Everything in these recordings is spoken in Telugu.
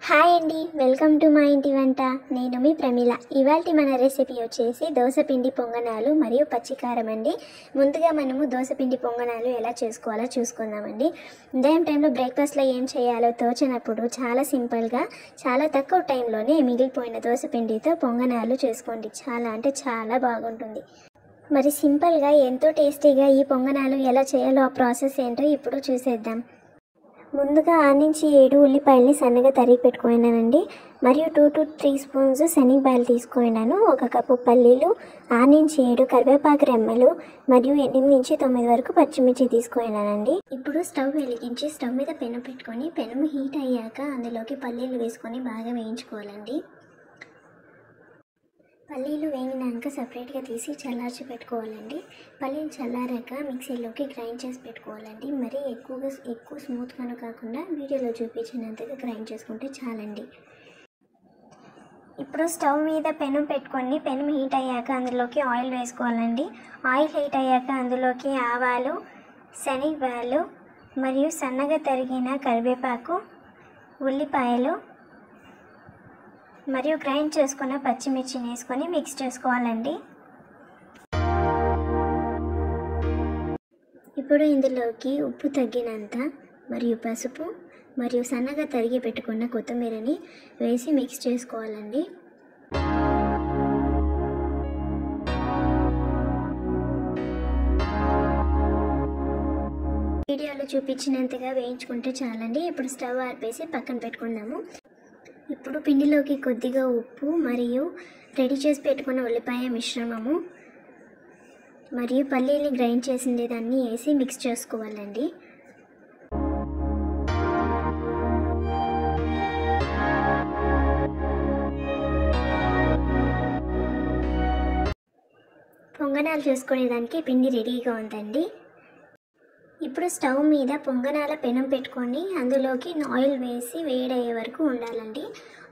హాయ్ అండి, వెల్కమ్ టు మా ఇంటి వంట. నేను మీ ప్రమీల. ఇవాల్టి మన రెసిపీ వచ్చేసి దోసపిండి పొంగనాలు మరియు పచ్చికారం అండి. ముందుగా మనము దోసపిండి పొంగనాలు ఎలా చేసుకోవాలో చూసుకుందామండి. ఉదయం టైంలో బ్రేక్ఫాస్ట్లో ఏం చేయాలో తోచినప్పుడు చాలా సింపుల్గా చాలా తక్కువ టైంలోనే మిగిలిపోయిన దోసపిండితో పొంగనాలు చేసుకోండి. చాలా అంటే చాలా బాగుంటుంది. మరి సింపుల్గా ఎంతో టేస్టీగా ఈ పొంగనాలు ఎలా చేయాలో ఆ ప్రాసెస్ ఏంటో ఇప్పుడు చూసేద్దాం. ముందుగా 6 నుంచి 7 ఉల్లిపాయలని సన్నగా తరిగి పెట్టుకున్నానండి. మరియు 2 to 3 స్పూన్స్ శనగపాయలు తీసుకున్నాను. 1 కప్పు పల్లీలు, 6 నుంచి 7 కరివేపాకు రెమ్మలు మరియు 8 నుంచి 9 వరకు పచ్చిమిర్చి తీసుకున్నానండి. ఇప్పుడు స్టవ్ వెలిగించి స్టవ్ మీద పెనం పెట్టుకొని పెనం హీట్ అయ్యాక అందులోకి పల్లీలు వేసుకొని బాగా వేయించుకోవాలండి. పల్లీలు వేగినాక సపరేట్గా తీసి చల్లార్చి పెట్టుకోవాలండి. పల్లీలు చల్లారాక మిక్సీలోకి గ్రైండ్ చేసి పెట్టుకోవాలండి. మరి ఎక్కువ స్మూత్గాను కాకుండా వీడియోలో చూపించినంతగా గ్రైండ్ చేసుకుంటే చాలండి. ఇప్పుడు స్టవ్ మీద పెనం పెట్టుకొని పెనం హీట్ అయ్యాక అందులోకి ఆయిల్ వేసుకోవాలండి. ఆయిల్ హీట్ అయ్యాక అందులోకి ఆవాలు, శనగపాయలు మరియు సన్నగా తరిగిన కరివేపాకు, ఉల్లిపాయలు మరియు గ్రైండ్ చేసుకున్న పచ్చిమిర్చిని వేసుకొని మిక్స్ చేసుకోవాలండి. ఇప్పుడు ఇందులోకి ఉప్పు తగ్గినంత మరియు పసుపు మరియు సన్నగా తరిగి పెట్టుకున్న కొత్తిమీరని వేసి మిక్స్ చేసుకోవాలండి. వీడియోలో చూపించినంతగా వేయించుకుంటే చాలండి. ఇప్పుడు స్టవ్ ఆర్పేసి పక్కన పెట్టుకుందాము. ఇప్పుడు పిండిలోకి కొద్దిగా ఉప్పు మరియు రెడీ చేసి పెట్టుకున్న ఉల్లిపాయ మిశ్రమము మరియు పల్లీని గ్రైండ్ చేసింది దాన్ని వేసి మిక్స్ చేసుకోవాలండి. పొంగనాలు చేసుకునేదానికి పిండి రెడీగా ఉందండి. ఇప్పుడు స్టవ్ మీద పొంగనాల పెనం పెట్టుకొని అందులోకి ఆయిల్ వేసి వేడయ్యే వరకు ఉండాలండి.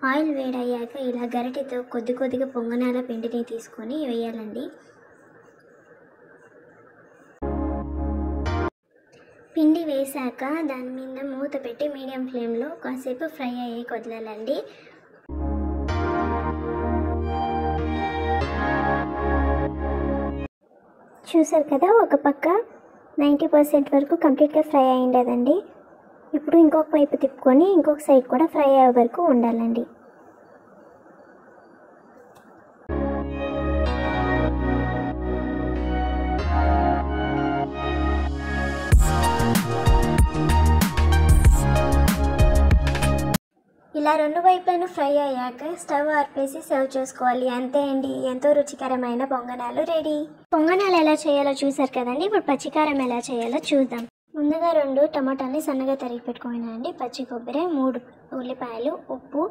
ఆయిల్ వేడయ్యాక ఇలా గరిటెతో కొద్దిగా పొంగనాల పిండిని తీసుకొని వేయాలండి. పిండి వేసాక దాని మీద మూత పెట్టి మీడియం ఫ్లేమ్లో కాసేపు ఫ్రై అయ్యే వదలాలండి. చూసారు కదా, ఒక పక్క 90% వరకు కంప్లీట్గా ఫ్రై అయ్యిండదండి. ఇప్పుడు ఇంకొక వైపు తిప్పుకొని ఇంకొక సైడ్ కూడా ఫ్రై అయ్యే వరకు ఉండాలండి. ఇలా 2 వైపులను ఫ్రై అయ్యాక స్టవ్ ఆర్పేసి సర్వ్ చేసుకోవాలి. అంతే అండి, ఎంతో రుచికరమైన పొంగనాలు రెడీ. పొంగనాలు ఎలా చేయాలో చూసారు కదండి. ఇప్పుడు పచ్చికారం ఎలా చేయాలో చూద్దాం. ముందుగా 2 టమాటాలని సన్నగా తరిగి పెట్టుకున్నానండి. పచ్చి కొబ్బరి, 3 ఉల్లిపాయలు, ఉప్పు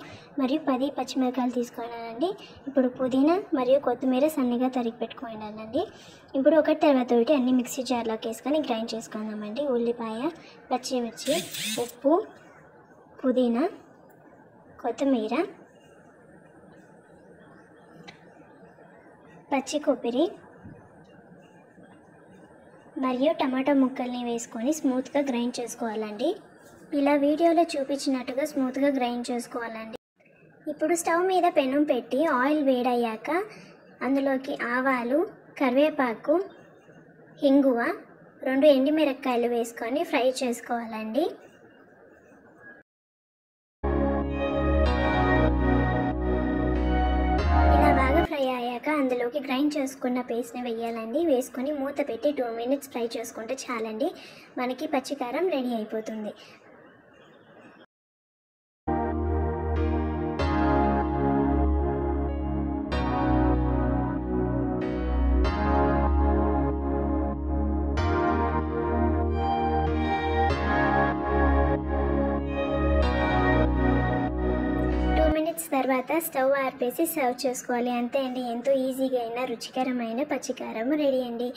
మరియు 10 పచ్చిమిరకాయలు తీసుకున్నానండి. ఇప్పుడు పుదీనా మరియు కొత్తిమీర సన్నగా తరిగి పెట్టుకున్నానండి. ఇప్పుడు ఒకటి తర్వాత ఒకటి అన్ని మిక్సీ జార్లోకి వేసుకొని గ్రైండ్ చేసుకుందామండి. ఉల్లిపాయ, పచ్చిమిర్చి, ఉప్పు, పుదీనా, కొత్తిమీర, పచ్చి కొబ్బరి మరియు టమాటా ముక్కల్ని వేసుకొని స్మూత్గా గ్రైండ్ చేసుకోవాలండి. ఇలా వీడియోలో చూపించినట్టుగా స్మూత్గా గ్రైండ్ చేసుకోవాలండి. ఇప్పుడు స్టవ్ మీద పెనం పెట్టి ఆయిల్ వేడయ్యాక అందులోకి ఆవాలు, కరివేపాకు, ఇంగువ, 2 ఎండుమిరపకాయలు వేసుకొని ఫ్రై చేసుకోవాలండి. ఫ్రై అయ్యాక అందులోకి గ్రైండ్ చేసుకున్న పేస్ట్ని వేయాలండి. వేసుకొని మూత పెట్టి 2 minutes ఫ్రై చేసుకుంటే చాలండి. మనకి పచ్చికారం రెడీ అయిపోతుంది. తర్వాత స్టవ్ ఆర్పేసి సర్వ్ చేసుకోవాలి. అంతే అండి, ఎంతో ఈజీగా అయిన రుచికరమైన పచ్చికారం రెడీ అండి.